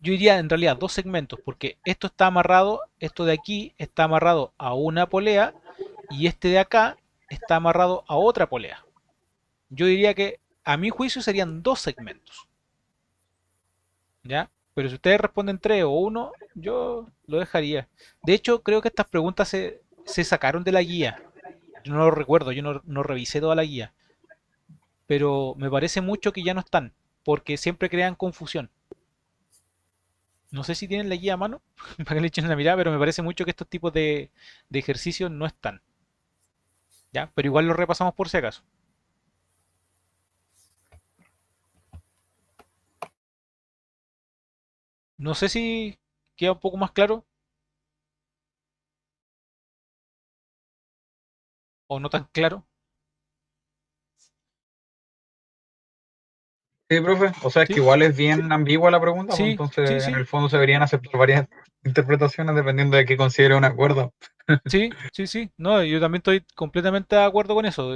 yo diría en realidad dos segmentos, porque esto está amarrado, esto de aquí está amarrado a una polea y este de acá está amarrado a otra polea. Yo diría que a mi juicio serían dos segmentos, ¿ya? Pero si ustedes responden tres o uno, yo lo dejaría. De hecho, creo que estas preguntas se sacaron de la guía. Yo no lo recuerdo, yo no revisé toda la guía. Pero me parece mucho que ya no están, porque siempre crean confusión. No sé si tienen la guía a mano para que le echen una mirada, pero me parece mucho que estos tipos de ejercicios no están, ¿ya? Pero igual lo repasamos por si acaso. No sé si queda un poco más claro o no tan claro. Sí, profe. O sea, es que ¿Sí? igual es bien ambigua la pregunta, pues Sí, sí, entonces en sí. el fondo se deberían aceptar varias interpretaciones dependiendo de qué considere un acuerdo. Sí, sí, sí. No, yo también estoy completamente de acuerdo con eso.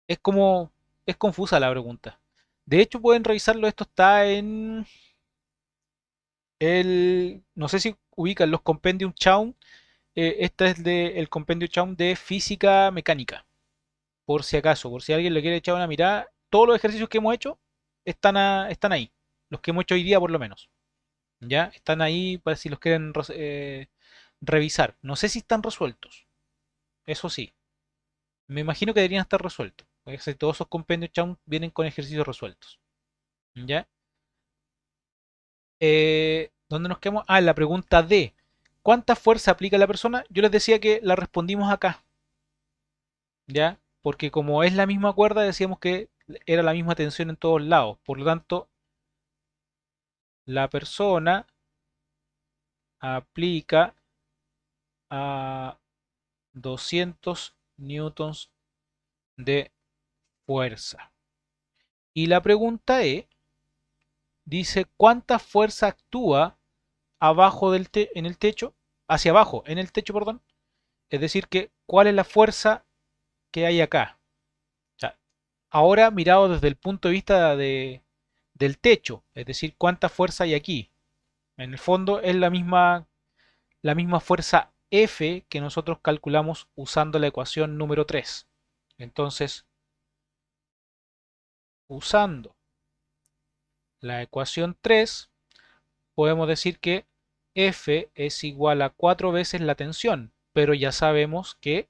Es como, es confusa la pregunta. De hecho, pueden revisarlo. Esto está en no sé si ubican los Compendium Chaum. Este es el Compendium Chaum de física mecánica. Por si acaso, por si alguien le quiere echar una mirada, todos los ejercicios que hemos hecho están ahí. Los que hemos hecho hoy día, por lo menos. ¿Ya? Están ahí para si los quieren revisar. No sé si están resueltos. Eso sí. Me imagino que deberían estar resueltos. Porque casi todos esos compendios Chaum vienen con ejercicios resueltos. ¿Ya? ¿Dónde nos quedamos? Ah, la pregunta D. ¿Cuánta fuerza aplica la persona? Yo les decía que la respondimos acá. ¿Ya? Porque como es la misma cuerda, decíamos que era la misma tensión en todos lados. Por lo tanto, la persona aplica a 200 newtons de fuerza. Y la pregunta E dice cuánta fuerza actúa abajo en el techo, hacia abajo en el techo, perdón. Es decir, que cuál es la fuerza que hay acá. O sea, ahora mirado desde el punto de vista del techo, es decir, cuánta fuerza hay aquí. En el fondo es la misma fuerza F que nosotros calculamos usando la ecuación número 3. Entonces, usando la ecuación 3, podemos decir que F es igual a 4 veces la tensión, pero ya sabemos que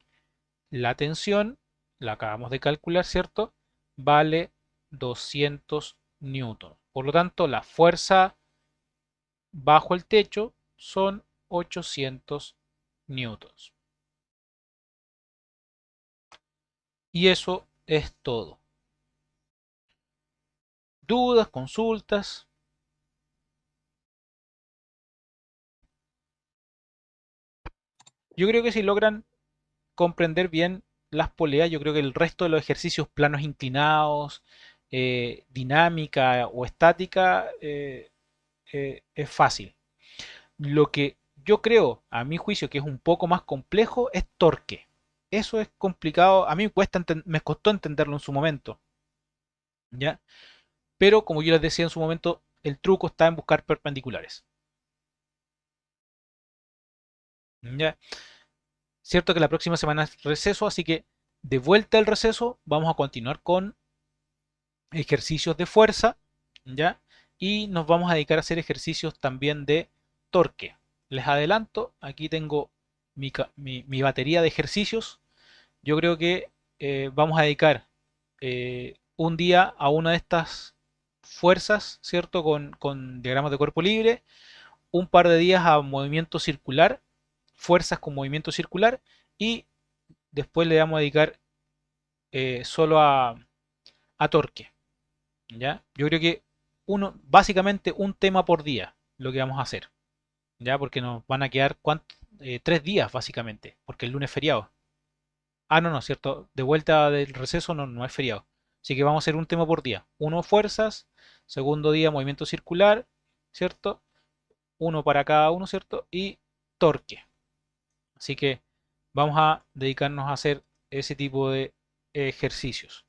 la tensión, la acabamos de calcular, ¿cierto? Vale 200 newton. Por lo tanto, la fuerza bajo el techo son 800 newtons. Y eso es todo. ¿Dudas, consultas? Yo creo que si logran comprender bien las poleas, yo creo que el resto de los ejercicios, planos inclinados, dinámica o estática, es fácil. Lo que yo creo, a mi juicio, que es un poco más complejo, es torque. Eso es complicado, a mí me costó entenderlo en su momento, ¿ya? Pero como yo les decía en su momento, el truco está en buscar perpendiculares, ¿ya? Cierto que la próxima semana es receso, así que de vuelta al receso vamos a continuar con ejercicios de fuerza, ¿ya? Y nos vamos a dedicar a hacer ejercicios también de torque. Les adelanto, aquí tengo mi batería de ejercicios. Yo creo que vamos a dedicar un día a una de estas fuerzas, ¿cierto? Con diagramas de cuerpo libre, un par de días a movimiento circular, fuerzas con movimiento circular, y después le vamos a dedicar solo a torque. ¿Ya? Yo creo que básicamente un tema por día, lo que vamos a hacer, ¿ya? Porque nos van a quedar 3 días básicamente, porque el lunes es feriado. Ah, no, no, cierto, de vuelta del receso no es feriado. Así que vamos a hacer un tema por día. Uno fuerzas, segundo día movimiento circular, ¿cierto? Uno para cada uno, ¿cierto? Y torque. Así que vamos a dedicarnos a hacer ese tipo de ejercicios,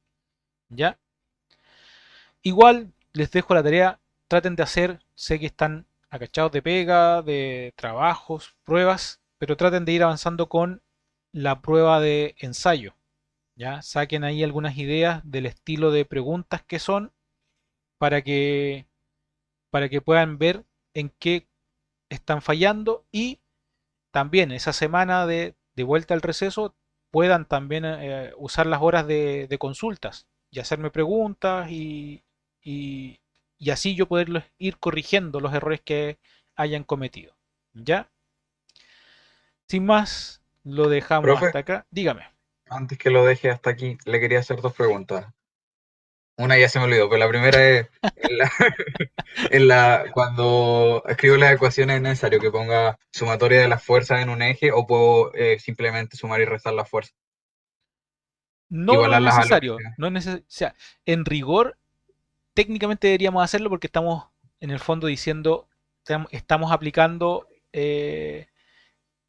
¿ya? Igual les dejo la tarea, traten de hacer, sé que están agachados de pega, de trabajos, pruebas, pero traten de ir avanzando con la prueba de ensayo. Ya saquen ahí algunas ideas del estilo de preguntas que son para que para que puedan ver en qué están fallando y también esa semana de vuelta al receso puedan también usar las horas de consultas y hacerme preguntas y, y así yo poderlos ir corrigiendo los errores que hayan cometido. ¿Ya? Sin más, lo dejamos Profe, hasta acá. Dígame. antes que lo deje hasta aquí, le quería hacer dos preguntas. Una ya se me olvidó, pero la primera es, cuando escribo las ecuaciones es necesario que ponga sumatoria de las fuerzas en un eje o puedo simplemente sumar y restar las fuerzas, No es igualarlas a lo que necesario. sea. No es necesario. O sea, en rigor, técnicamente deberíamos hacerlo porque estamos en el fondo diciendo, estamos aplicando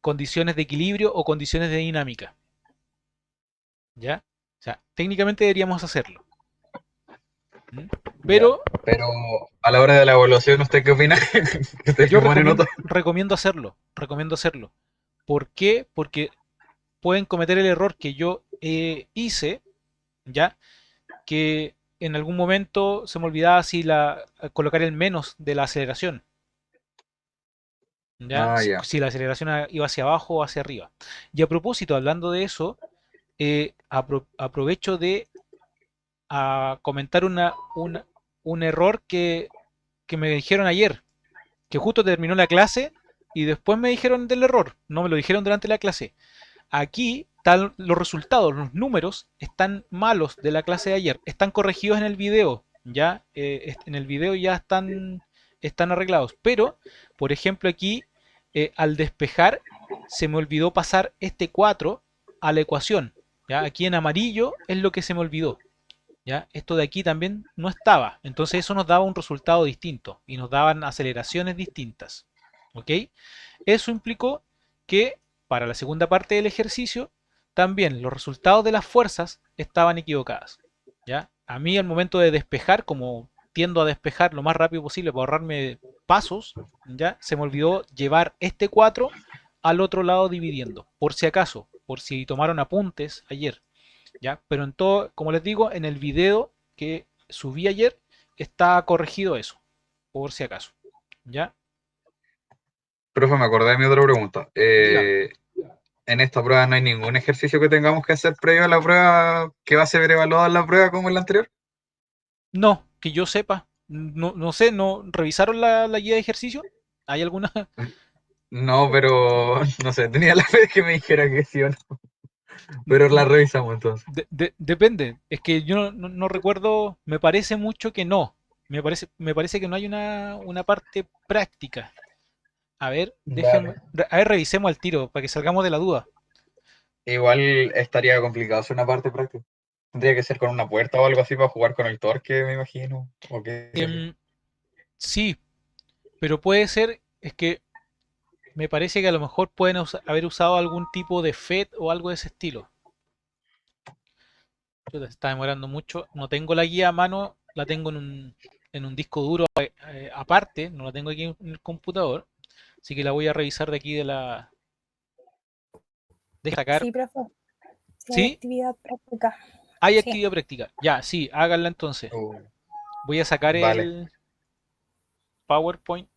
condiciones de equilibrio o condiciones de dinámica. ¿Ya? O sea, técnicamente deberíamos hacerlo. ¿Mm? Ya. Pero Pero a la hora de la evaluación, ¿usted qué opina? ¿Usted yo que pone nota? recomiendo hacerlo. Recomiendo hacerlo. ¿Por qué? Porque pueden cometer el error que yo hice, ¿ya? Que en algún momento se me olvidaba si colocar el menos de la aceleración. ¿Ya? Ah, Si, ya. si la aceleración iba hacia abajo o hacia arriba. Y a propósito, hablando de eso, aprovecho de comentar un error que me dijeron ayer, que justo terminó la clase y después me dijeron del error, no me lo dijeron durante la clase. Aquí están los resultados, los números están malos de la clase de ayer, están corregidos en el video, ya en el video ya están arreglados, pero por ejemplo aquí al despejar se me olvidó pasar este 4 a la ecuación, ya aquí en amarillo es lo que se me olvidó. ¿Ya? Esto de aquí también no estaba. Entonces eso nos daba un resultado distinto y nos daban aceleraciones distintas. ¿Ok? Eso implicó que para la segunda parte del ejercicio también los resultados de las fuerzas estaban equivocadas. ¿Ya? A mí al momento de despejar, como tiendo a despejar lo más rápido posible para ahorrarme pasos, ¿ya? Se me olvidó llevar este 4 al otro lado dividiendo, por si acaso, por si tomaron apuntes ayer, ¿ya? Pero en todo, como les digo, en el video que subí ayer está corregido eso, por si acaso, ¿ya? Profe, me acordé de mi otra pregunta. Dígame. En esta prueba no hay ningún ejercicio que tengamos que hacer previo a la prueba que va a ser evaluada en la prueba como en la anterior. No, que yo sepa, no sé, ¿no revisaron la guía de ejercicio? ¿Hay alguna? No, pero no sé, tenía la fe de que me dijera que sí o no. Pero la revisamos entonces. Depende, es que yo no recuerdo, me parece mucho que no, me parece que no hay una parte práctica. A ver, déjenme, Dale. a ver, revisemos al tiro para que salgamos de la duda. Igual estaría complicado hacer una parte práctica. Tendría que ser con una puerta o algo así para jugar con el torque, me imagino. O qué sé yo. Em, sí, pero puede ser, es que me parece que a lo mejor pueden haber usado algún tipo de FET o algo de ese estilo. Chuta, se está demorando mucho. No tengo la guía a mano, la tengo en un disco duro aparte, no la tengo aquí en el computador. Así que la voy a revisar de aquí de la. De sacar. Sí, profe. Sí, hay ¿Sí? actividad práctica. Hay Sí. actividad práctica. Ya, sí, háganla entonces. Uh, Voy a sacar vale. el PowerPoint